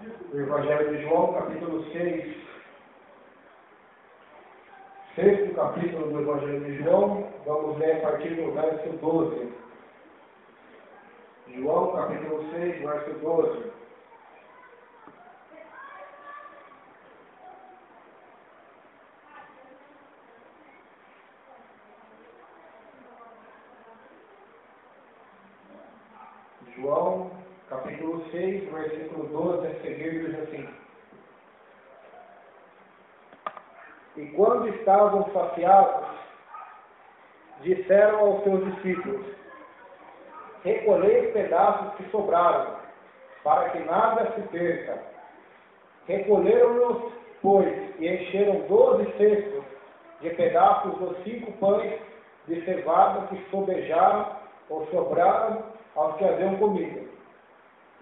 do Evangelho de João, capítulo 6. Sexto capítulo do Evangelho de João, vamos ler a partir do verso 12. João, capítulo 6, verso 12. João, capítulo 6, versículo 12 a seguir, diz assim: E quando estavam saciados, disseram aos seus discípulos: Recolhei os pedaços que sobraram, para que nada se perca. Recolheram-nos, pois, e encheram 12 cestos de pedaços dos 5 pães de cevada que sobejaram ou sobraram aos que haviam comido.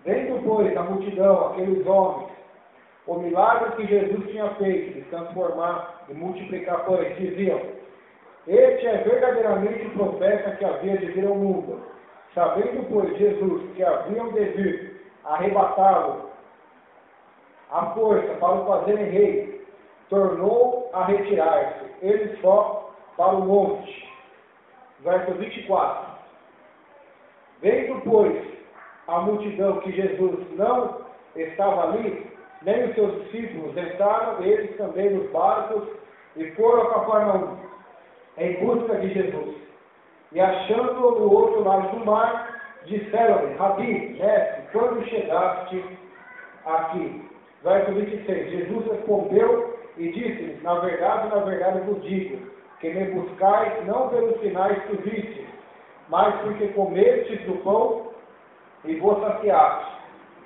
Vendo, pois, a multidão, aqueles homens, o milagre que Jesus tinha feito de transformar e multiplicar pães, diziam: Este é verdadeiramente o profeta que havia de vir ao mundo. Sabendo, pois, Jesus que haviam de vir arrebatá-lo à força para o fazerem rei, tornou a retirar-se, ele só, para o monte. Verso 24. Vendo, pois, a multidão que Jesus não estava ali, nem os seus discípulos, entraram eles também nos barcos e foram a Cafarnaum, em busca de Jesus. E achando-o no outro lado do mar, disseram-lhe: Rabi, mestre, quando chegaste aqui? Verso 26. Jesus respondeu e disse-lhes: Na verdade vos digo, que me buscais não pelos sinais que vistes, mas porque comestes do pão e vos saciastes.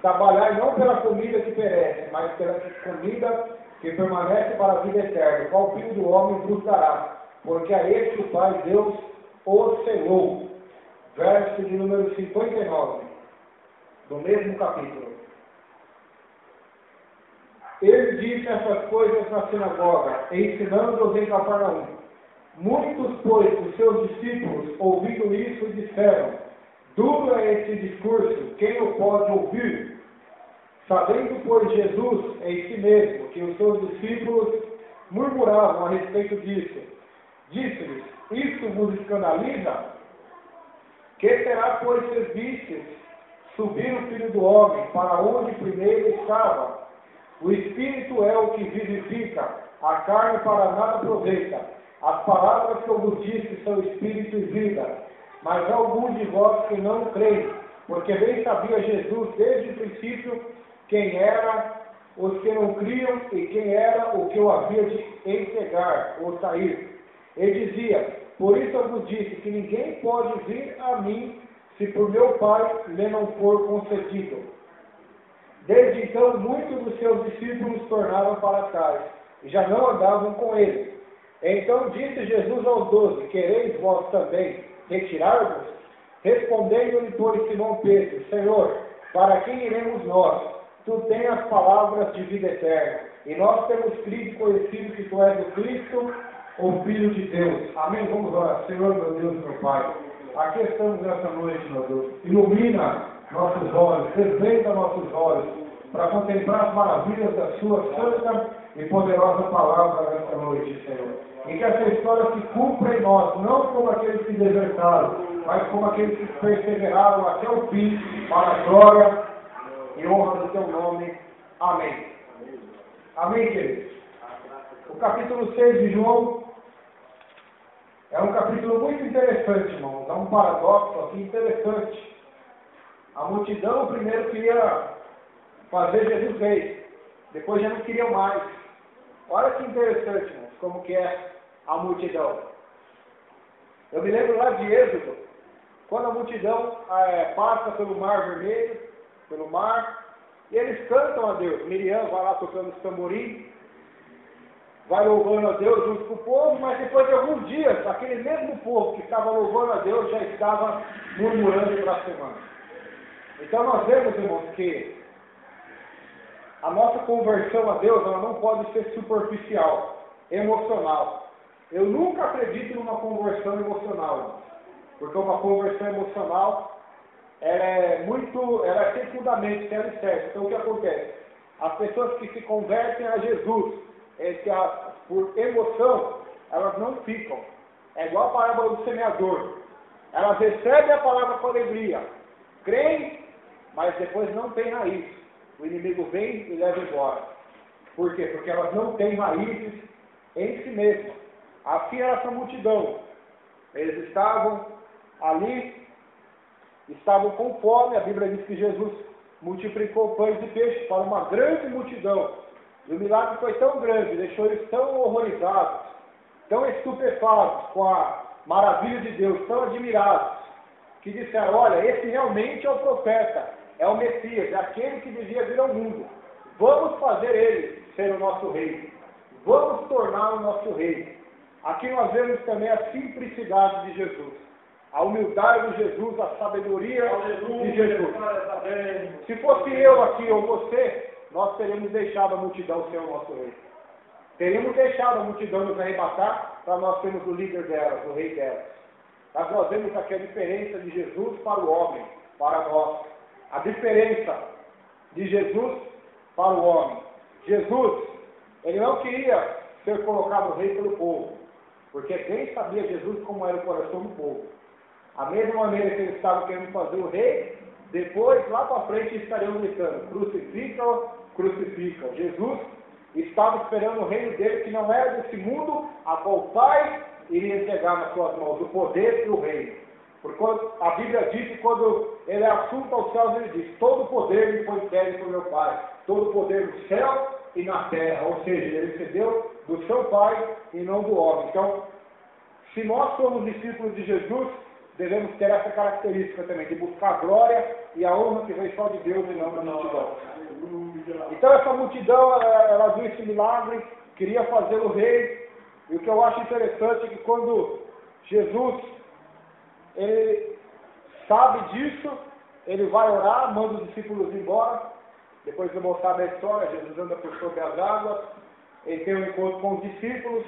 Trabalhai não pela comida que perece, mas pela comida que permanece para a vida eterna, qual o Filho do Homem vos dará, porque a este o Pai Deus o selou. Verso de número 59, do mesmo capítulo. Ele disse essas coisas na sinagoga, ensinando-os em Cafarnaum. Muitos, pois, dos seus discípulos, ouvindo isso, disseram: Duro é esse discurso, quem o pode ouvir? Sabendo, pois, Jesus em si mesmo que os seus discípulos murmuravam a respeito disso, disse-lhes: Isto vos escandaliza? Que será, pois, se vistes subir o Filho do Homem para onde primeiro estava? O Espírito é o que vivifica, a carne para nada aproveita. As palavras que eu vos disse são Espírito e vida. Mas há alguns de vós que não creem, porque bem sabia Jesus desde o princípio quem eram os que não criam e quem era o que o havia de entregar ou sair. Ele dizia: Por isso eu vos disse que ninguém pode vir a mim se por meu Pai lhe não for concedido. Desde então, muitos dos seus discípulos tornaram para trás e já não andavam com ele. Então disse Jesus aos 12: Quereis vós também retirar-vos? Respondendo-lhe, pois, Simão Pedro: Senhor, para quem iremos nós? Tu tens as palavras de vida eterna, e nós temos crido e conhecido que tu és o Cristo, o Filho de Deus. Amém? Vamos orar. Senhor, meu Deus, meu Pai, aqui estamos nessa noite, meu Deus. Ilumina nossos olhos, desvenda nossos olhos, para contemplar as maravilhas da sua santa e poderosa palavra nesta noite, Senhor. E que essa história se cumpra em nós, não como aqueles que desertaram, mas como aqueles que perseveraram até o fim, para a glória e honra do teu nome. Amém. Amém, queridos? O capítulo 6 de João é um capítulo muito interessante, irmãos. É um paradoxo aqui interessante. A multidão primeiro queria fazer Jesus rei, depois já não queriam mais. Olha que interessante, irmãos, como que é a multidão. Eu me lembro lá de Êxodo, quando a multidão passa pelo Mar Vermelho, pelo mar, e eles cantam a Deus. Miriam vai lá tocando os tamborim, vai louvando a Deus junto com o povo, mas depois de alguns dias, aquele mesmo povo que estava louvando a Deus já estava murmurando e blasfemando. Então nós vemos, irmãos, que a nossa conversão a Deus, ela não pode ser superficial, emocional. Eu nunca acredito numa conversão emocional, irmãos, porque uma conversão emocional ela é sem fundamento, sem alicerce. Então o que acontece? As pessoas que se convertem a Jesus, por emoção, elas não ficam. É igual a parábola do semeador. Elas recebem a palavra com alegria, creem, mas depois não têm raiz. O inimigo vem e leva embora. Por quê? Porque elas não têm raízes em si mesmas. Assim era essa multidão. Eles estavam ali, estavam com fome. A Bíblia diz que Jesus multiplicou pães e peixes para uma grande multidão. E o milagre foi tão grande, deixou eles tão horrorizados, tão estupefatos com a maravilha de Deus, tão admirados, que disseram: olha, esse realmente é o profeta, é o Messias, é aquele que devia vir ao mundo. Vamos fazer ele ser o nosso rei. Vamos torná-lo o nosso rei. Aqui nós vemos também a simplicidade de Jesus, a humildade de Jesus, a sabedoria de Jesus. Se fosse eu aqui ou você, nós teríamos deixado a multidão ser o nosso rei. Teríamos deixado a multidão nos arrebatar para nós sermos o líder delas, o rei delas. Mas nós vemos aqui a diferença de Jesus para o homem, para nós. A diferença de Jesus para o homem. Jesus, ele não queria ser colocado rei pelo povo, porque quem sabia Jesus como era o coração do povo. A mesma maneira que eles estavam querendo fazer o rei, depois, lá para frente, estariam gritando: crucificam, crucificam. Jesus estava esperando o reino dele, que não era desse mundo, a qual o Pai iria entregar nas suas mãos, o poder e o reino. Porque a Bíblia diz que quando ele é assunto aos céus, ele diz: todo o poder me foi entregue por meu Pai, todo o poder no céu e na terra. Ou seja, ele recebeu do seu Pai e não do homem. Então, se nós somos discípulos de Jesus, devemos ter essa característica também, de buscar a glória e a honra que vem só de Deus e não da multidão. Então essa multidão, ela viu esse milagre, queria fazê-lo rei, e o que eu acho interessante é que quando Jesus, ele sabe disso, ele vai orar, manda os discípulos embora. Depois de mostrar a história, Jesus anda por sobre as águas, ele tem um encontro com os discípulos,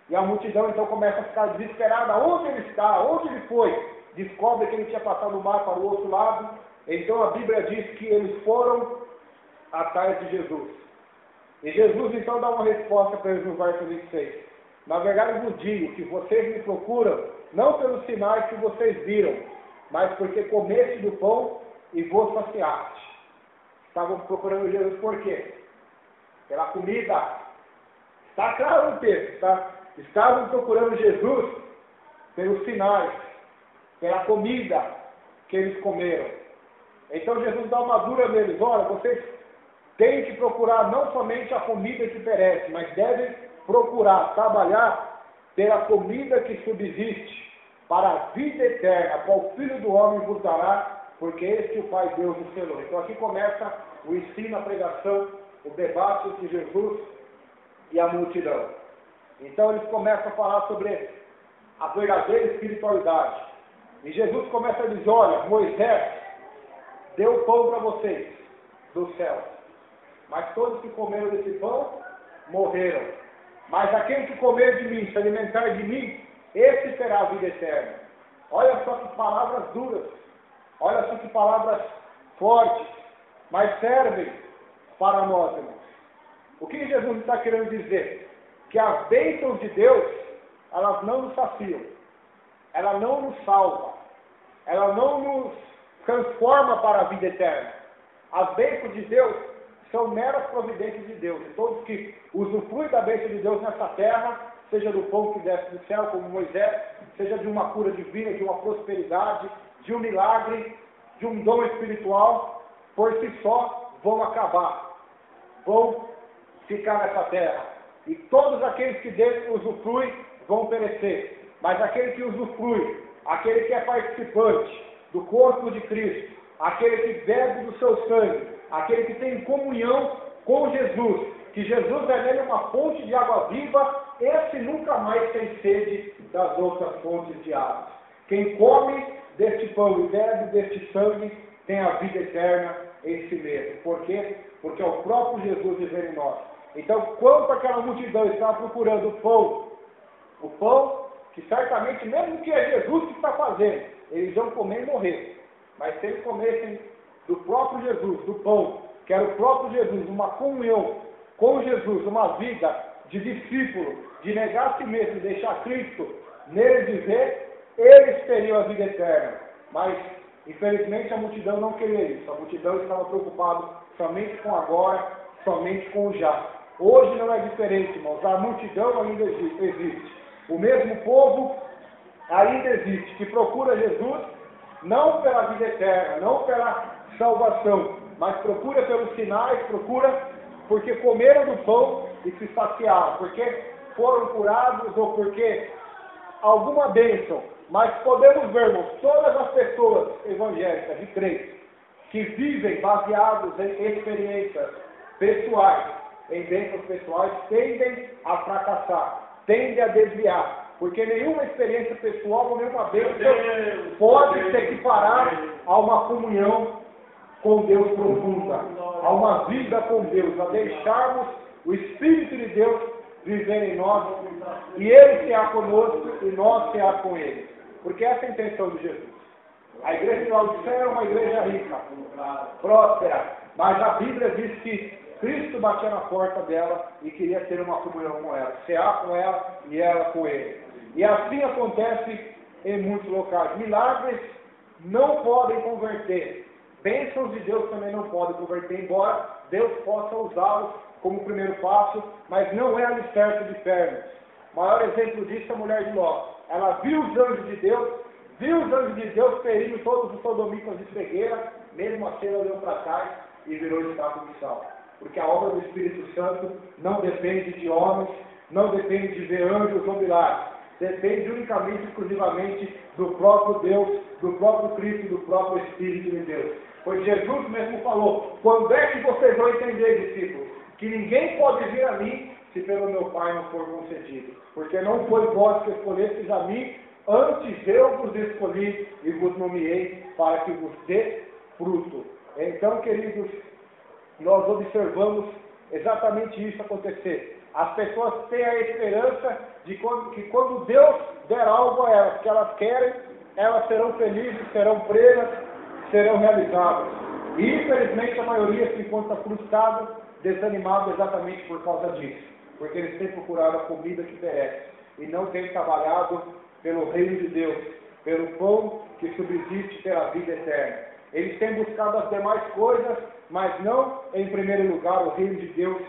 e a multidão então começa a ficar desesperada. Onde ele está? Onde ele foi? Descobre que ele tinha passado o mar para o outro lado. Então a Bíblia diz que eles foram atrás de Jesus. E Jesus então dá uma resposta para eles no verso 26. Na verdade vos digo que vocês me procuram, não pelos sinais que vocês viram, mas porque comeste do pão e vos saciaste. Estavam procurando Jesus por quê? Pela comida. Está claro no texto, tá? Estavam procurando Jesus pelos sinais, pela comida que eles comeram. Então Jesus dá uma dura neles: olha, vocês têm que procurar não somente a comida que perece, mas devem procurar trabalhar pela comida que subsiste, para a vida eterna, a qual o Filho do Homem vos dará, porque este o Pai Deus o selou. Então aqui começa o ensino, a pregação, o debate entre Jesus e a multidão. Então eles começam a falar sobre a verdadeira espiritualidade. E Jesus começa a dizer: olha, Moisés deu pão para vocês do céu, mas todos que comeram desse pão morreram. Mas aquele que comer de mim, se alimentar de mim, esse terá a vida eterna. Olha só que palavras duras, olha só que palavras fortes, mas servem para nós, irmãos. O que Jesus está querendo dizer? Que as bênçãos de Deus, elas não nos saciam, ela não nos salva, ela não nos transforma para a vida eterna. As bênçãos de Deus são meras providências de Deus. E todos que usufruem da bênção de Deus nessa terra, seja do pão que desce do céu, como Moisés, seja de uma cura divina, de uma prosperidade, de um milagre, de um dom espiritual, por si só vão acabar, vão ficar nessa terra. E todos aqueles que dele usufruem vão perecer. Mas aquele que usufrui, aquele que é participante do corpo de Cristo, aquele que bebe do seu sangue, aquele que tem comunhão com Jesus, que Jesus é nele uma fonte de água viva, esse nunca mais tem sede das outras fontes de água. Quem come deste pão e bebe deste sangue tem a vida eterna em si mesmo. Por quê? Porque é o próprio Jesus vivendo em nós. Então, quanto aquela multidão está procurando o pão que certamente, mesmo que é Jesus que está fazendo, eles vão comer e morrer. Mas se eles comessem do próprio Jesus, do pão que era o próprio Jesus, uma comunhão com Jesus, uma vida de discípulo, de negar a si mesmo e deixar Cristo nele viver, eles teriam a vida eterna. Mas, infelizmente, a multidão não queria isso. A multidão estava preocupada somente com agora, somente com o já. Hoje não é diferente, irmãos. A multidão ainda existe. O mesmo povo ainda existe, que procura Jesus não pela vida eterna, não pela salvação, mas procura pelos sinais, procura porque comeram do pão e se saciaram, porque foram curados ou porque alguma bênção. Mas podemos ver, irmãos, todas as pessoas evangélicas e crentes que vivem baseados em experiências pessoais, em bênçãos pessoais, tendem a fracassar, tendem a desviar, porque nenhuma experiência pessoal ou nenhuma bênção pode se equiparar a uma comunhão com Deus profunda, a uma vida com Deus, a deixarmos o Espírito de Deus viver em nós, e Ele será conosco e nós será com Ele. Porque essa é a intenção de Jesus. A igreja de Laodiceia é uma igreja rica, próspera, mas a Bíblia diz que Cristo batia na porta dela e queria ter uma comunhão com ela, cear com ela e ela com Ele. E assim acontece em muitos locais. Milagres não podem converter. Bênçãos de Deus também não podem converter, embora Deus possa usá-los como primeiro passo, mas não é alicerce de fé. O maior exemplo disso é a mulher de Ló. Ela viu os anjos de Deus ferindo todos os sodomitas de cegueira, mesmo assim ela olhou para trás e virou estátua de sal. Porque a obra do Espírito Santo não depende de homens, não depende de ver anjos ou milagres. Depende unicamente, exclusivamente do próprio Deus, do próprio Cristo, do próprio Espírito de Deus. Pois Jesus mesmo falou: quando é que vocês vão entender, discípulos, que ninguém pode vir a mim se pelo meu Pai não for concedido? Porque não foi vós que escolhestes a mim, antes eu vos escolhi e vos nomeei para que vos dê fruto. Então, queridos, nós observamos exatamente isso acontecer. As pessoas têm a esperança de que quando Deus der algo a elas que elas querem, elas serão felizes, serão plenas, serão realizadas. E infelizmente a maioria se encontra frustrada, desanimada exatamente por causa disso. Porque eles têm procurado a comida que perece e não têm trabalhado pelo reino de Deus, pelo pão que subsiste pela vida eterna. Eles têm buscado as demais coisas, mas não em primeiro lugar o reino de Deus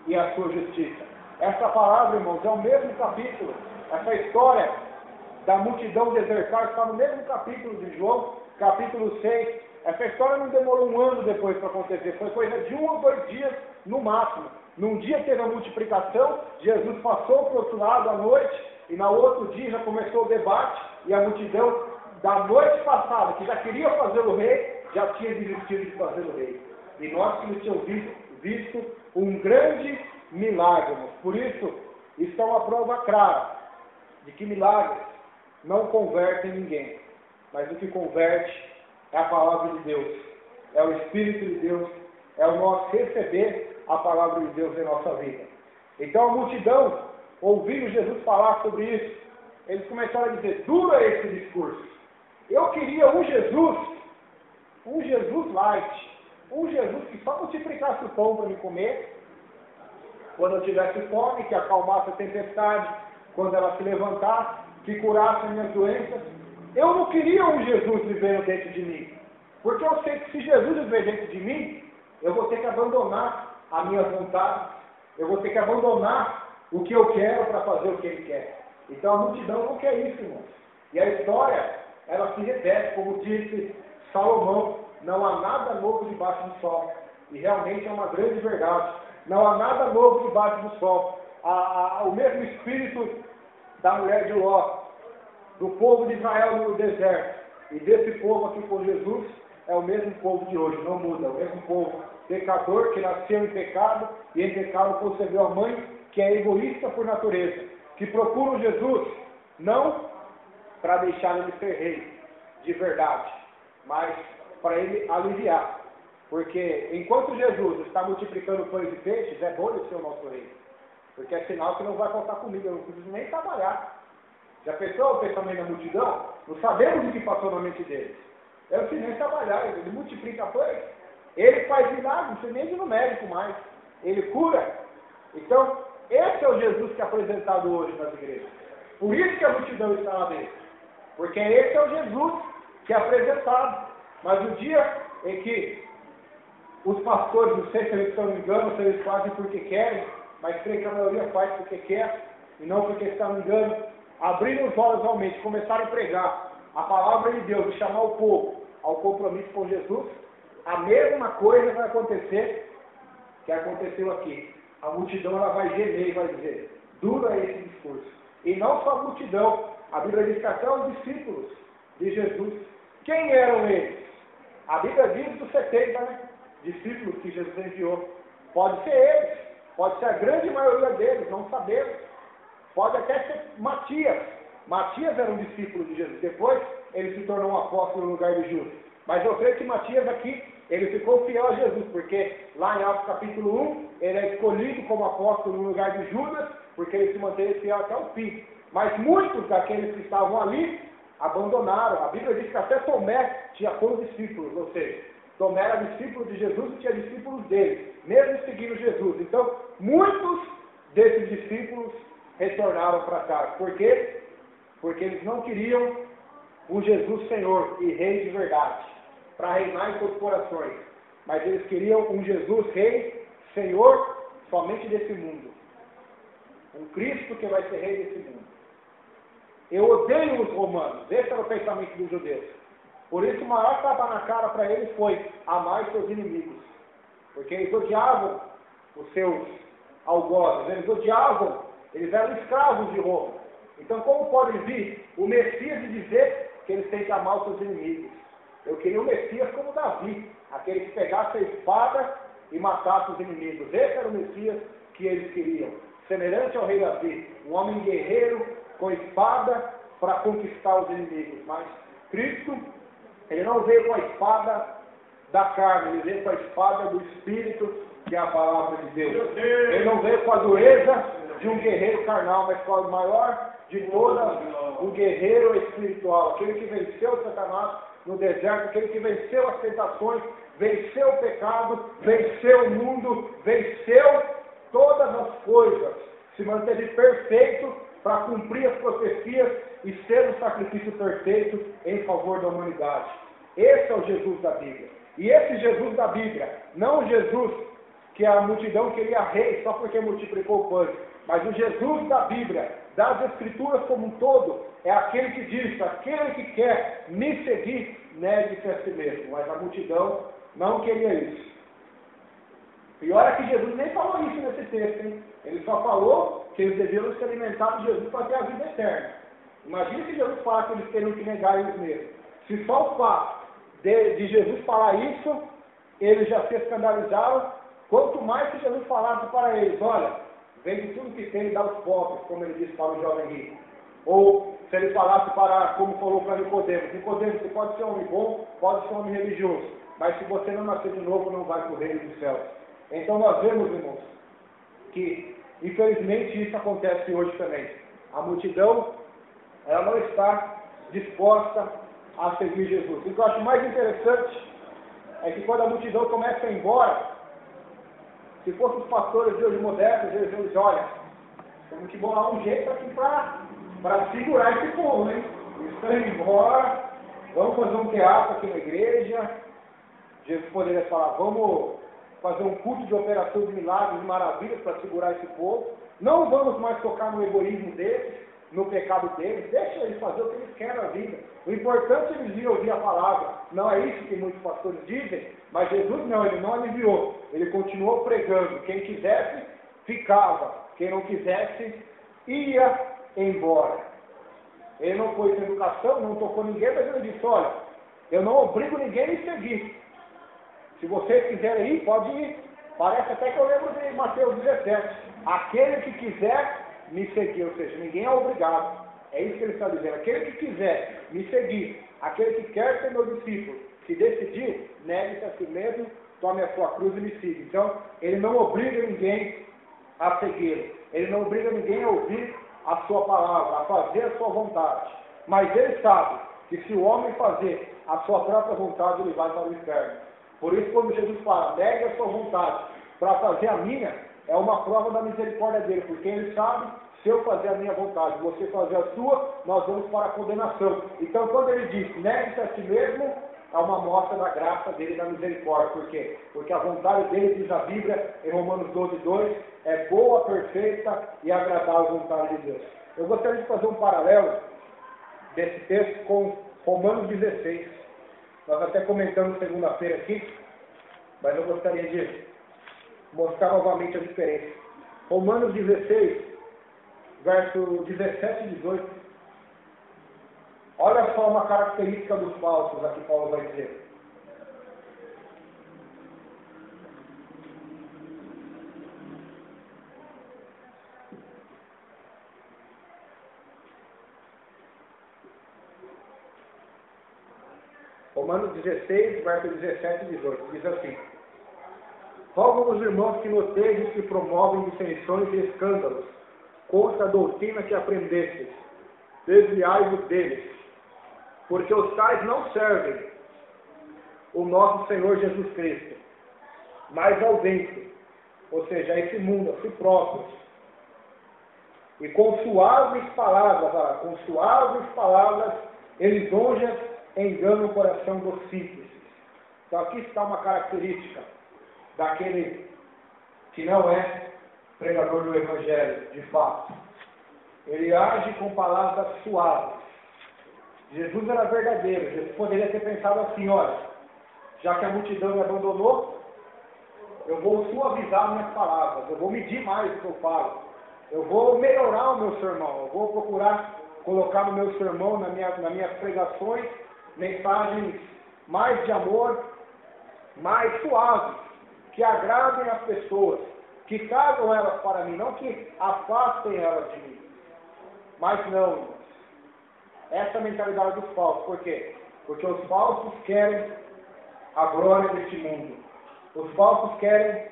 e a sua justiça. Essa palavra, irmãos, é o mesmo capítulo. Essa história da multidão desertar está no mesmo capítulo de João, capítulo 6. Essa história não demorou um ano depois para acontecer, foi coisa de 1 ou 2 dias no máximo. Num dia teve a multiplicação, Jesus passou para o outro lado à noite, e no outro dia já começou o debate, e a multidão da noite passada, que já queria fazer o rei, já tinha desistido de fazer o rei. E nós que tínhamos visto um grande milagre. Por isso, isso é uma prova clara de que milagres não convertem ninguém, mas o que converte é a palavra de Deus, é o Espírito de Deus, é o nosso receber a palavra de Deus em nossa vida. Então a multidão, ouvindo Jesus falar sobre isso, eles começaram a dizer: duro é esse discurso. Eu queria um Jesus light, um Jesus que só multiplicasse o pão para me comer, quando eu tivesse fome, que acalmasse a tempestade, quando ela se levantasse, que curasse as minhas doenças. Eu não queria um Jesus vivendo dentro de mim, porque eu sei que se Jesus viver dentro de mim, eu vou ter que abandonar a minha vontade, eu vou ter que abandonar o que eu quero para fazer o que Ele quer. Então a multidão não quer isso, irmãos. E a história, ela se repete, como disse Salomão: não há nada novo debaixo do sol. E realmente é uma grande verdade. Não há nada novo debaixo do sol. O mesmo espírito da mulher de Ló, do povo de Israel no deserto, e desse povo aqui com Jesus, é o mesmo povo de hoje, não muda. É o mesmo povo pecador, que nasceu em pecado, e em pecado concebeu a mãe, que é egoísta por natureza, que procura Jesus, não para deixar ele ser rei, de verdade, mas para ele aliviar. Porque enquanto Jesus está multiplicando pães e peixes, é bom ele ser o nosso rei. Porque é sinal que não vai faltar comida, eu não preciso nem trabalhar. Já pensou o pensamento da multidão? Não sabemos o que passou na mente deles. Eu não preciso nem trabalhar, ele multiplica pães. Ele faz milagres, não precisa nem ir no médico mais. Ele cura. Então, esse é o Jesus que é apresentado hoje nas igrejas. Por isso que a multidão está lá dentro. Porque esse é o Jesus que é apresentado. Mas o dia em que os pastores, não sei se eles estão enganando, se eles fazem porque querem, mas creio que a maioria faz porque quer, e não porque está me enganando, abriram os olhos realmente, começaram a pregar a palavra de Deus, de chamar o povo ao compromisso com Jesus, a mesma coisa vai acontecer que aconteceu aqui. A multidão ela vai gemer e vai dizer, duro é esse discurso. E não só a multidão, a Bíblia diz que até os discípulos de Jesus, quem eram eles? A Bíblia diz dos 70, né? Discípulos que Jesus enviou. Pode ser eles, pode ser a grande maioria deles, não sabemos. Pode até ser Matias. Matias era um discípulo de Jesus. Depois ele se tornou um apóstolo no lugar de Judas. Mas eu creio que Matias aqui, ele ficou fiel a Jesus, porque lá em Atos capítulo 1, ele é escolhido como apóstolo no lugar de Judas, porque ele se manteve fiel até o fim. Mas muitos daqueles que estavam ali abandonaram. A Bíblia diz que até Tomé tinha discípulos, ou seja, Tomé era discípulo de Jesus e tinha discípulos dele, mesmo seguindo Jesus. Então, muitos desses discípulos retornaram para casa. Por quê? Porque eles não queriam o Jesus Senhor e Rei de verdade, para reinar em seus corações. Mas eles queriam um Jesus Rei, Senhor, somente desse mundo. Um Cristo que vai ser Rei desse mundo. Eu odeio os romanos. Esse era o pensamento dos judeus. Por isso, o maior tapa na cara para eles foi amar os seus inimigos. Porque eles odiavam os seus algozes, eles odiavam, eles eram escravos de Roma. Então, como pode vir o Messias e dizer que eles têm que amar os seus inimigos? Eu queria o Messias como Davi, aquele que pegasse a espada e matasse os inimigos. Esse era o Messias que eles queriam. Semelhante ao rei Davi, um homem guerreiro com espada para conquistar os inimigos. Mas Cristo, ele não veio com a espada da carne, ele veio com a espada do Espírito, que é a palavra de Deus. Ele não veio com a dureza de um guerreiro carnal, mas com a maior de todas, o guerreiro espiritual, aquele que venceu Satanás no deserto, aquele que venceu as tentações, venceu o pecado, venceu o mundo, venceu todas as coisas, se manteve perfeito para cumprir as profecias e ser o sacrifício perfeito em favor da humanidade. Esse é o Jesus da Bíblia. E esse Jesus da Bíblia, não o Jesus que a multidão queria rei só porque multiplicou o pão, mas o Jesus da Bíblia, das Escrituras como um todo, é aquele que diz, aquele que quer me seguir, negue-se a si mesmo. Mas a multidão não queria isso. E olha que Jesus nem falou isso nesse texto, hein? Ele só falou que eles deveriam se alimentar de Jesus para ter a vida eterna. Imagina se Jesus falasse que eles teriam que negar eles mesmos. Se só o fato de Jesus falar isso, eles já se escandalizaram, quanto mais se Jesus falasse para eles, olha, vende tudo que tem e dá aos pobres, como ele disse para o jovem rico. Ou se ele falasse para, como falou para Nicodemo, Nicodemo, você pode ser um homem bom, pode ser um homem religioso, mas se você não nascer de novo, não vai para o reino dos céus. Então nós vemos, irmãos, que infelizmente isso acontece hoje também. A multidão, ela não está disposta a seguir Jesus. O que eu acho mais interessante é que quando a multidão começa a ir embora, se fossem os pastores de hoje modernos, eles dizem, olha, temos que bolar um jeito aqui para segurar esse povo, hein? Eles estão indo embora, vamos fazer um teatro aqui na igreja. Jesus poderia falar, vamos fazer um culto de operação de milagres e maravilhas para segurar esse povo. Não vamos mais tocar no egoísmo deles, no pecado deles. Deixa eles fazer o que eles querem na vida. O importante é eles irem ouvir a palavra. Não é isso que muitos pastores dizem, mas Jesus não, ele não aliviou. Ele continuou pregando. Quem quisesse, ficava. Quem não quisesse, ia embora. Ele não foi sem educação, não tocou ninguém, mas ele disse, olha, eu não obrigo ninguém a me seguir. Se vocês quiserem ir, pode ir. Parece até que eu lembro de Mateus 17. Aquele que quiser me seguir, ou seja, ninguém é obrigado. É isso que ele está dizendo. Aquele que quiser me seguir, aquele que quer ser meu discípulo, se decidir, negue-se a si mesmo, tome a sua cruz e me siga. Então, ele não obriga ninguém a segui-lo. Ele não obriga ninguém a ouvir a sua palavra, a fazer a sua vontade. Mas ele sabe que se o homem fazer a sua própria vontade, ele vai para o inferno. Por isso, quando Jesus fala, negue a sua vontade para fazer a minha, é uma prova da misericórdia dele, porque ele sabe, se eu fazer a minha vontade, você fazer a sua, nós vamos para a condenação. Então, quando ele diz, negue-se a si mesmo, é uma mostra da graça dele e da misericórdia. Por quê? Porque a vontade dele, diz a Bíblia, em Romanos 12:2, é boa, perfeita e agradável vontade de Deus. Eu gostaria de fazer um paralelo desse texto com Romanos 16. Nós até comentamos segunda-feira aqui, mas eu gostaria de mostrar novamente a diferença. Romanos 16, verso 17 e 18. Olha só uma característica dos falsos, aqui Paulo vai dizer. Romanos 16, verso 17 e 18, diz assim: rogo aos irmãos que notejem os que promovem dissensões e escândalos contra a doutrina que aprendestes, desviai-vos deles, porque os tais não servem o nosso Senhor Jesus Cristo, mas ao vento, ou seja, a esse mundo, a si próprios, e com suaves palavras, lisonjas enganam o coração dos simples. Então aqui está uma característica daquele que não é pregador do Evangelho, de fato. Ele age com palavras suaves. Jesus era verdadeiro. Jesus poderia ter pensado assim, olha, já que a multidão me abandonou, eu vou suavizar minhas palavras, eu vou medir mais o que eu falo, eu vou melhorar o meu sermão, eu vou procurar colocar no meu sermão, nas minhas pregações, mensagens mais de amor, mais suaves, que agradem as pessoas, que tragam elas para mim, não que afastem elas de mim. Mas não, irmãos. Essa é a mentalidade dos falsos. Por quê? Porque os falsos querem a glória deste mundo. Os falsos querem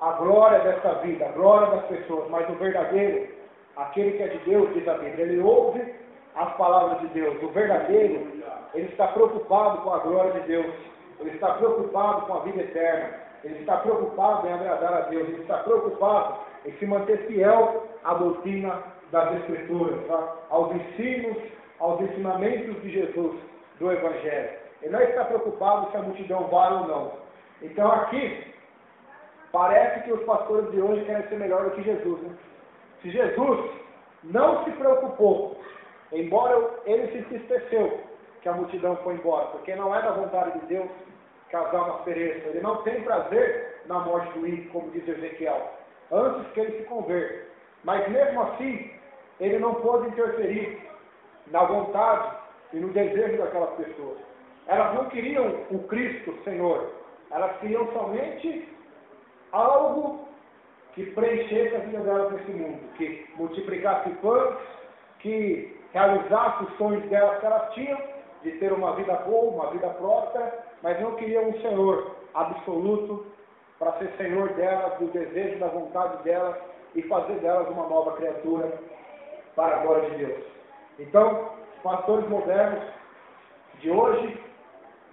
a glória desta vida, a glória das pessoas. Mas o verdadeiro, aquele que é de Deus, diz a Bíblia, ele ouve as palavras de Deus. O verdadeiro, ele está preocupado com a glória de Deus. Ele está preocupado com a vida eterna. Ele está preocupado em agradar a Deus. Ele está preocupado em se manter fiel à doutrina das Escrituras, tá? Aos ensinos, aos ensinamentos de Jesus, do Evangelho. Ele não está preocupado se a multidão vai ou não. Então aqui, parece que os pastores de hoje querem ser melhor do que Jesus, né? Se Jesus não se preocupou, embora ele se entristeceu que a multidão foi embora, porque não é da vontade de Deus que as almas pereçam. Ele não tem prazer na morte do ímpio, como diz Ezequiel, antes que ele se converta. Mas mesmo assim, ele não pôde interferir na vontade e no desejo daquelas pessoas. Elas não queriam o Cristo Senhor, elas queriam somente algo que preenchesse a vida delas nesse mundo, que multiplicasse pães, que realizasse os sonhos delas que elas tinham, de ter uma vida boa, uma vida próspera, mas não queriam um Senhor absoluto para ser Senhor delas, do desejo, da vontade delas e fazer delas uma nova criatura para a glória de Deus. Então, os pastores modernos de hoje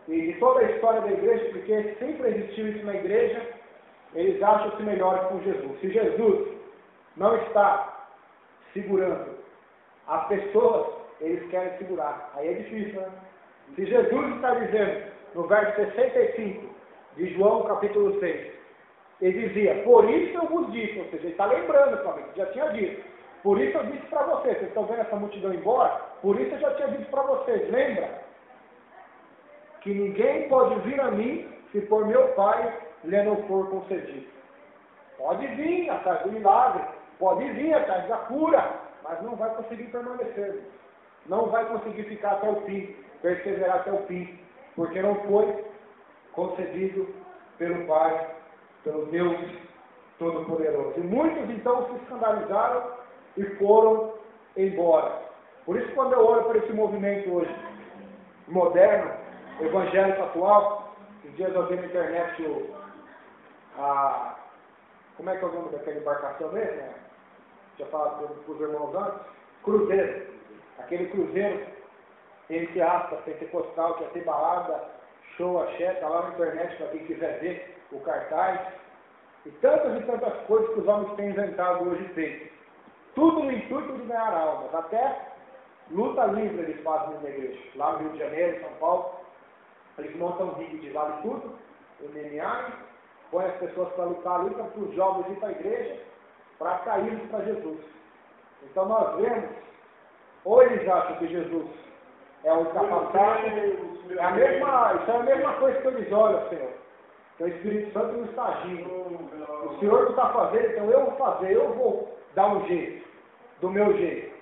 e de toda a história da igreja, porque sempre existiu isso na igreja, eles acham-se melhores com Jesus. Se Jesus não está segurando as pessoas, eles querem segurar. Aí é difícil, né? Se Jesus está dizendo, no verso 65 de João, capítulo 6, ele dizia, por isso eu vos disse, ou seja, ele está lembrando para mim, já tinha dito, por isso eu disse para vocês, vocês estão vendo essa multidão embora? Por isso eu já tinha dito para vocês, lembra? Que ninguém pode vir a mim se por meu Pai lhe não for concedido. Pode vir atrás do milagre, pode vir atrás da cura, mas não vai conseguir permanecer. Não vai conseguir ficar até o fim, perseverar até o fim, porque não foi concedido pelo Pai, pelo Deus Todo-Poderoso. E muitos então se escandalizaram e foram embora. Por isso, quando eu olho para esse movimento hoje, moderno, evangélico atual, esses dias eu vi na internet como é que é o nome daquela embarcação mesmo? Né? Tinha falado para os irmãos antes. Cruzeiro. Aquele cruzeiro, entre aspas, pentecostal, que ia ter balada, show axé, está lá na internet para quem quiser ver o cartaz. E tantas coisas que os homens têm inventado hoje e feito. Tudo no intuito de ganhar almas. Até luta livre eles fazem na igreja. Lá no Rio de Janeiro, em São Paulo, eles montam um ringue de vale tudo, MMA, põem as pessoas para lutar ali, para os jovens ir para a igreja, para caírmos para Jesus. Então nós vemos, ou eles acham que Jesus é o capacitado, isso é a mesma coisa que eles olham, Senhor. Que o Espírito Santo não está agindo. O Senhor não está fazendo, então eu vou fazer, eu vou dar um jeito, do meu jeito.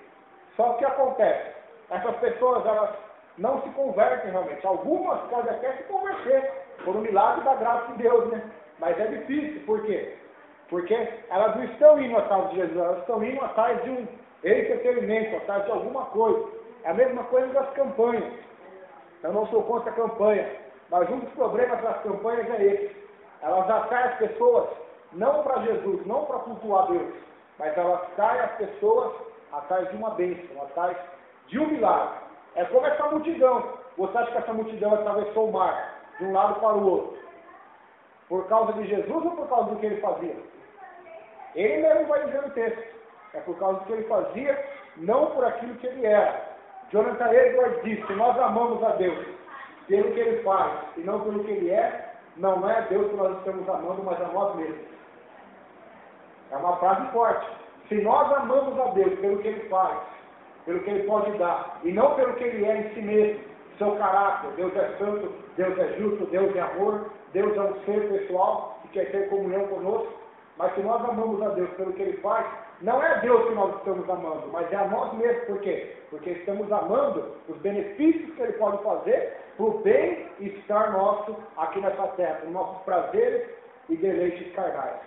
Só que o que acontece? Essas pessoas, elas não se convertem realmente. Algumas podem até se converter, por um milagre da graça de Deus, né? Mas é difícil, por quê? Porque elas não estão indo atrás de Jesus, elas estão indo atrás de um entretenimento, atrás de alguma coisa. É a mesma coisa das campanhas. Eu não sou contra a campanha, mas um dos problemas das campanhas é esse. Elas atraem as pessoas não para Jesus, não para cultuar Deus, mas elas atraem as pessoas atrás de uma bênção, atrás de um milagre. É como essa multidão. Você acha que essa multidão atravessou o mar de um lado para o outro por causa de Jesus ou por causa do que ele fazia? Ele mesmo vai dizer no texto. É por causa do que ele fazia, não por aquilo que ele era. Jonathan Edwards disse que nós amamos a Deus pelo que ele faz e não pelo que ele é. Não é a Deus que nós estamos amando, mas a nós mesmos. É uma frase forte. Se nós amamos a Deus pelo que ele faz, pelo que ele pode dar, e não pelo que ele é em si mesmo, seu caráter, Deus é santo, Deus é justo, Deus é amor, Deus é um ser pessoal que quer ter comunhão conosco, mas se nós amamos a Deus pelo que ele faz, não é Deus que nós estamos amando, mas é a nós mesmos. Por quê? Porque estamos amando os benefícios que ele pode fazer para o bem-estar nosso aqui nessa terra, para os nossos prazeres e deleites carnais.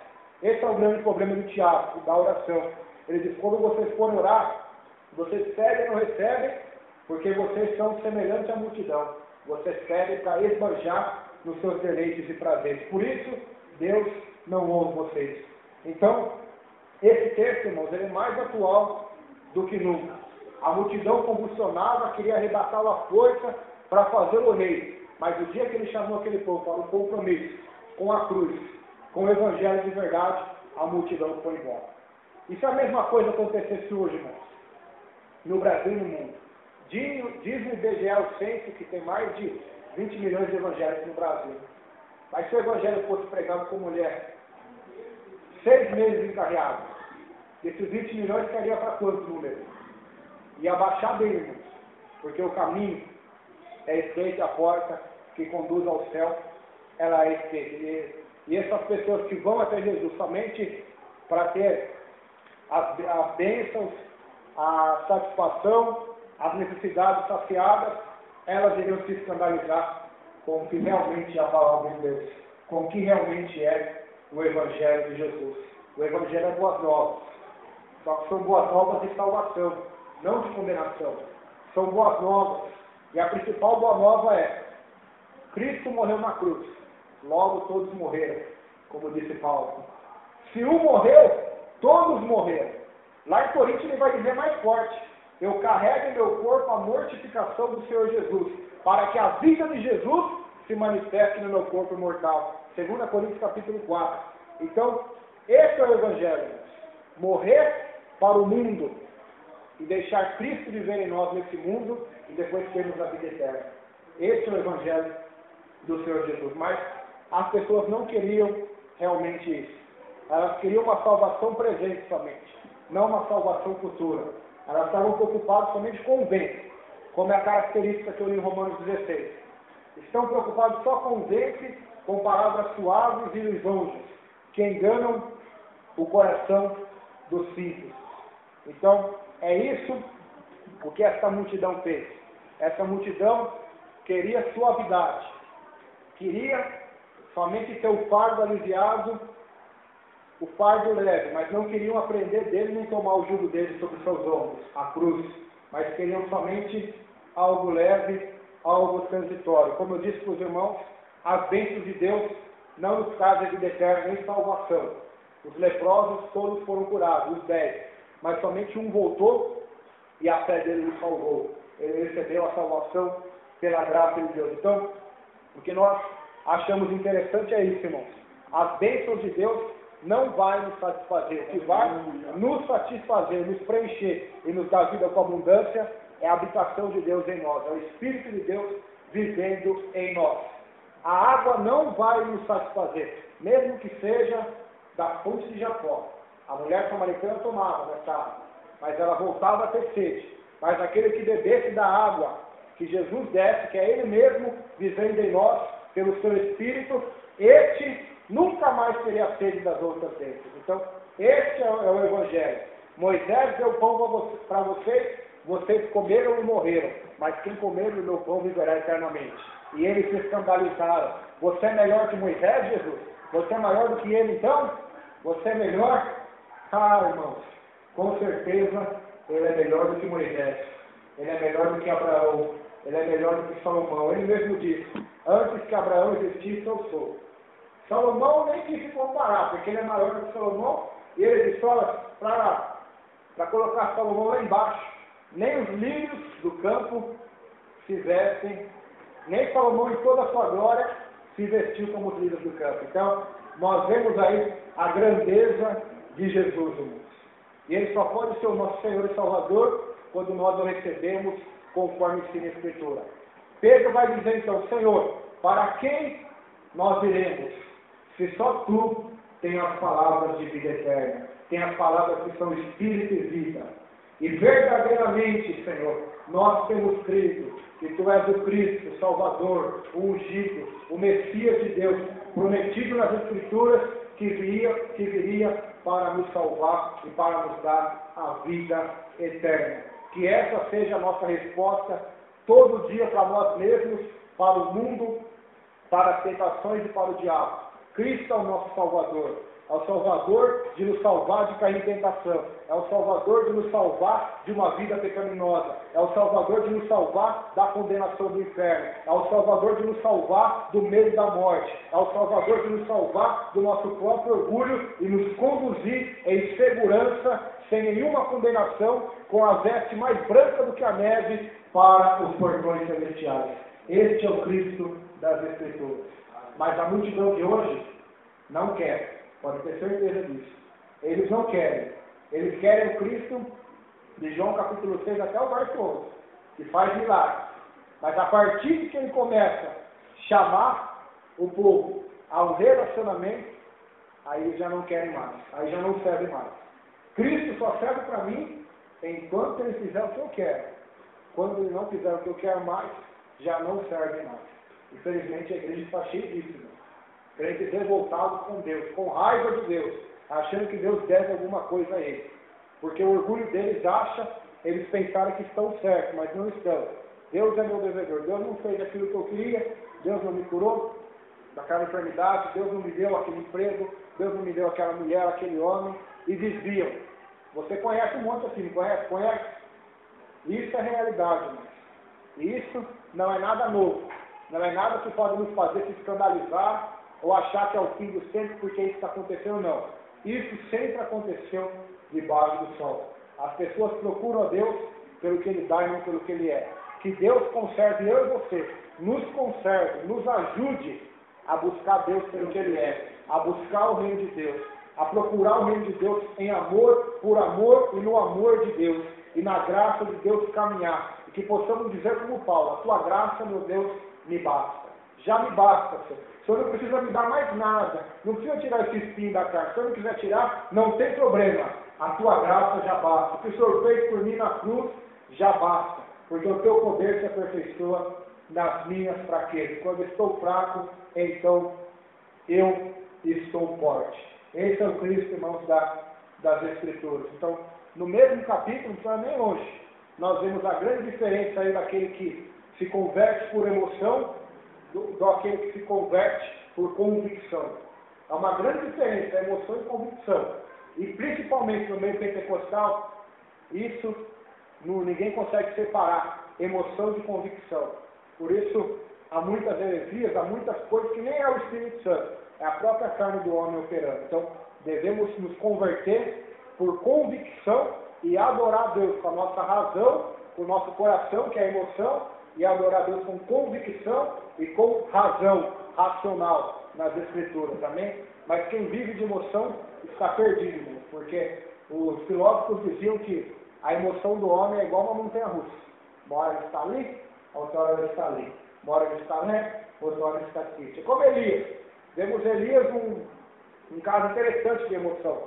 Esse é o grande problema do Tiago, da oração. Ele diz, quando vocês forem orar, vocês pedem e não recebem, porque vocês são semelhantes à multidão. Vocês pedem para esbanjar nos seus deleites e prazeres. Por isso, Deus não ouve vocês. Então, esse texto, irmãos, ele é mais atual do que nunca. A multidão convulsionava, queria arrebatá-lo à força para fazê-lo rei. Mas o dia que ele chamou aquele povo para um compromisso com a cruz, com o evangelho de verdade, a multidão foi embora. Isso é a mesma coisa que acontecesse hoje, irmãos, no Brasil e no mundo. Diz o IBGE, o censo, que tem mais de 20 milhões de evangélicos no Brasil. Mas se o evangelho fosse pregado com mulher, 6 meses encarreados, esses 20 milhões cairia para quanto número? Ia baixar bem, irmãos, porque o caminho é estreito, a porta que conduz ao céu, ela é estreita. E essas pessoas que vão até Jesus somente para ter as bênçãos, a satisfação, as necessidades saciadas, elas iriam se escandalizar com o que realmente é a palavra de Deus, com o que realmente é o Evangelho de Jesus. O Evangelho é boas novas, só que são boas novas de salvação, não de condenação. São boas novas, e a principal boa nova é: Cristo morreu na cruz, logo todos morreram, como disse Paulo. Se um morreu, todos morreram. Lá em Coríntios ele vai dizer mais forte: eu carrego em meu corpo a mortificação do Senhor Jesus, para que a vida de Jesus se manifeste no meu corpo mortal. 2 Coríntios capítulo 4. Então, esse é o Evangelho. Morrer para o mundo e deixar Cristo viver em nós nesse mundo e depois termos a vida eterna. Esse é o Evangelho do Senhor Jesus. Mas as pessoas não queriam realmente isso. Elas queriam uma salvação presente somente, não uma salvação futura. Elas estavam preocupadas somente com o ventre, como é a característica que eu li em Romanos 16. Estão preocupados só com o ventre, com palavras suaves e lisonjas, que enganam o coração dos simples. Então, é isso o que essa multidão fez. Essa multidão queria suavidade, queria somente ter o fardo aliviado, o fardo leve, mas não queriam aprender dele nem tomar o jugo dele sobre seus ombros, a cruz, mas queriam somente algo leve, algo transitório. Como eu disse para os irmãos, as bênçãos de Deus não nos trazem vida eterna nem salvação. Os leprosos todos foram curados, os 10, mas somente um voltou e a fé dele o salvou. Ele recebeu a salvação pela graça de Deus. Então, O que nós achamos interessante é isso, irmãos. As bênçãos de Deus não vai nos satisfazer. O que vai nos satisfazer, nos preencher e nos dar vida com abundância é a habitação de Deus em nós, é o Espírito de Deus vivendo em nós. A água não vai nos satisfazer, mesmo que seja da fonte de Jacó. A mulher samaritana tomava dessa água, mas ela voltava a ter sede. Mas aquele que bebesse da água que Jesus desse, que é Ele mesmo vivendo em nós, pelo seu Espírito, este nunca mais teria sede das outras bênçãos. Então, este é o Evangelho. Moisés deu pão para vocês, vocês comeram e morreram, mas quem comer o meu pão viverá eternamente. E eles se escandalizaram. Você é melhor que Moisés, Jesus? Você é maior do que ele, então? Você é melhor? Ah, irmãos, com certeza ele é melhor do que Moisés. Ele é melhor do que Abraão. Ele é melhor do que Salomão. Ele mesmo disse, antes que Abraão existisse, eu sou. Salomão nem quis se comparar, porque ele é maior do que Salomão. E ele disse, olha, para colocar Salomão lá embaixo, nem os lírios do campo se vestem, nem Salomão em toda a sua glória se vestiu como os lírios do campo. Então, nós vemos aí a grandeza de Jesus, irmãos. E Ele só pode ser o nosso Senhor e Salvador quando nós o recebemos conforme ensina a Escritura. Pedro vai dizer então, Senhor, para quem nós iremos? Se só Tu tem as palavras de vida eterna, tem as palavras que são Espírito e vida. E verdadeiramente, Senhor, nós temos crido que Tu és o Cristo, o Salvador, o ungido, o Messias de Deus, prometido nas Escrituras, que viria para nos salvar e para nos dar a vida eterna. Que essa seja a nossa resposta todo dia para nós mesmos, para o mundo, para as tentações e para o diabo. Cristo é o nosso Salvador. É o Salvador de nos salvar de cair em tentação. É o Salvador de nos salvar de uma vida pecaminosa. É o Salvador de nos salvar da condenação do inferno. É o Salvador de nos salvar do medo da morte. É o Salvador de nos salvar do nosso próprio orgulho e nos conduzir em segurança, sem nenhuma condenação, com a veste mais branca do que a neve, para os portões celestiais. Este é o Cristo das Escrituras. Mas a multidão de hoje não quer. Pode ter certeza disso. Eles não querem. Eles querem o Cristo de João capítulo 6 até o verso 11, que faz milagres. Mas a partir de que ele começa a chamar o povo ao relacionamento, aí eles já não querem mais. Aí já não serve mais. Cristo só serve para mim enquanto ele fizer o que eu quero. Quando ele não fizer o que eu quero mais, já não serve mais. Infelizmente a igreja está cheia disso. Crentes revoltados com Deus, com raiva de Deus, achando que Deus deve alguma coisa a eles. Porque o orgulho deles acha, eles pensaram que estão certos, mas não estão. Deus é meu devedor, Deus não fez aquilo que eu queria, Deus não me curou daquela enfermidade, Deus não me deu aquele emprego, Deus não me deu aquela mulher, aquele homem, e desviam. Você conhece um monte assim, não conhece? Conhece? Isso é realidade, irmãos. Isso não é nada novo, não é nada que pode nos fazer se escandalizar, ou achar que é o fim dos tempos porque isso está acontecendo, não. Isso sempre aconteceu debaixo do sol. As pessoas procuram a Deus pelo que Ele dá e não pelo que Ele é. Que Deus conserve eu e você, nos conserve, nos ajude a buscar Deus pelo que Ele é, a buscar o reino de Deus, a procurar o reino de Deus em amor, por amor e no amor de Deus, e na graça de Deus caminhar. E que possamos dizer como Paulo, a tua graça, meu Deus, me basta. Já me basta, Senhor. O Senhor não precisa me dar mais nada. Não precisa tirar esse espinho da carne. Se o Senhor não quiser tirar, não tem problema. A tua graça já basta. O que o Senhor fez por mim na cruz, já basta. Porque o teu poder se aperfeiçoa nas minhas fraquezas. Quando eu estou fraco, então eu estou forte. Esse é o Cristo, irmãos, das Escrituras. Então, no mesmo capítulo, não precisa nem longe, nós vemos a grande diferença aí daquele que se converte por emoção do aquele que se converte por convicção. Há uma grande diferença, emoção e convicção. E principalmente no meio pentecostal, isso ninguém consegue separar emoção de convicção. Por isso, há muitas heresias, há muitas coisas que nem é o Espírito Santo, é a própria carne do homem operando. Então, devemos nos converter por convicção e adorar a Deus com a nossa razão, com o nosso coração, que é a emoção, e adorar a Deus com convicção e com razão, racional, nas Escrituras, amém? Mas quem vive de emoção está perdido, irmão, porque os filósofos diziam que a emoção do homem é igual uma montanha-russa. Uma hora ele está ali, outra hora ele está ali. Uma hora ele está leve, outra hora ele está triste. É como Elias. Vemos Elias um caso interessante de emoção.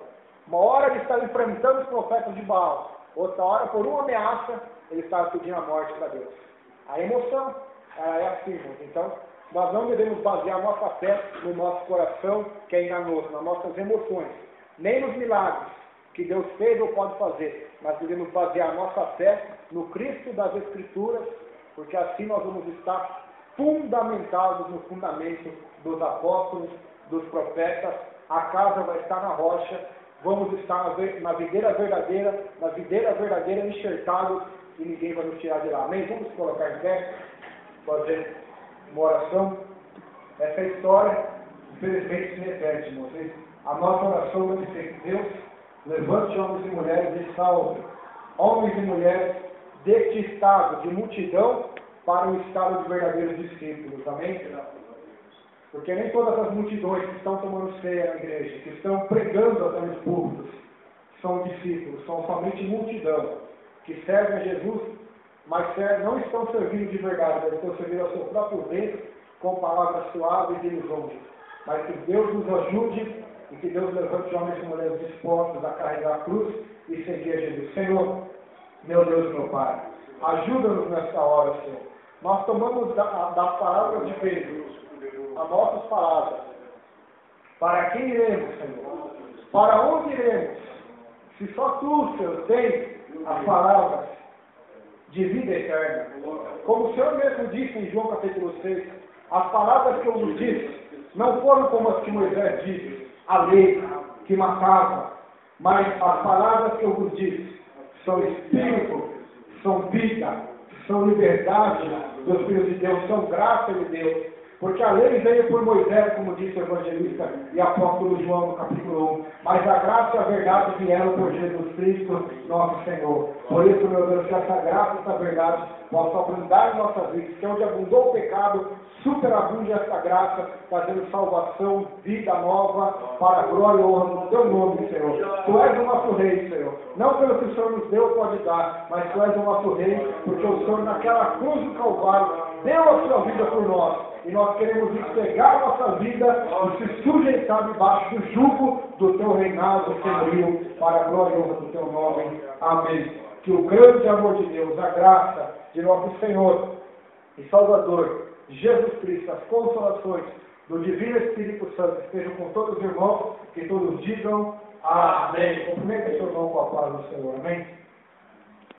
Uma hora ele está enfrentando os profetas de Baal. Outra hora, por uma ameaça, ele estava pedindo a morte para Deus. A emoção é assim, irmãos. Então, nós não devemos basear nossa fé no nosso coração, que é enganoso, nas nossas emoções. Nem nos milagres que Deus fez ou pode fazer. Mas devemos basear nossa fé no Cristo das Escrituras, porque assim nós vamos estar fundamentados no fundamento dos apóstolos, dos profetas. A casa vai estar na rocha, vamos estar na videira verdadeira enxertados, e ninguém vai nos tirar de lá. Amém? Vamos colocar em pé, fazer uma oração. Essa história, infelizmente, se repete, irmãos. A nossa oração deve ser que Deus levante homens e mulheres e salve homens e mulheres deste estado de multidão para o estado de verdadeiros discípulos. Amém? Porque nem todas as multidões que estão tomando ceia na igreja, que estão pregando até nos púlpitos, são discípulos, são somente multidão, que servem a Jesus, mas não estão servindo de verdade, mas estão servindo ao seu próprio ventre, com palavras suaves e lisonjas. Mas que Deus nos ajude e que Deus levante homens e mulheres dispostos a carregar a cruz e seguir a Jesus. Senhor, meu Deus e meu Pai, ajuda-nos nesta hora, Senhor. Nós tomamos das palavras de Pedro as nossas palavras. Para quem iremos, Senhor? Para onde iremos? Se só Tu, Senhor, tens as palavras de vida eterna. Como o Senhor mesmo disse em João capítulo 6, as palavras que eu vos disse não foram como as que Moisés disse, a lei que matava, mas as palavras que eu vos disse são espírito, são vida, são liberdade dos filhos de Deus, são graça de Deus. Porque a lei veio por Moisés, como disse o evangelista e apóstolo João no capítulo 1. Mas a graça e a verdade vieram por Jesus Cristo, nosso Senhor. Por isso, meu Deus, que essa graça e essa verdade possa abundar em nossas vidas. Que onde abundou o pecado, superabunde essa graça, trazendo salvação, vida nova, para a glória e honra do Teu nome, Senhor. Tu és o nosso Rei, Senhor. Não pelo que o Senhor nos deu, pode dar, mas Tu és o nosso Rei, porque o Senhor naquela cruz do Calvário deu a Sua vida por nós. E nós queremos entregar a nossa vida e se sujeitar debaixo do jugo do Teu reinado, Senhorio, para a glória e honra do Teu nome. Amém. Que o grande amor de Deus, a graça de nosso Senhor e Salvador, Jesus Cristo, as consolações do Divino Espírito Santo estejam com todos os irmãos, que todos digam amém. Cumprimente seu irmão com a paz do Senhor. Amém.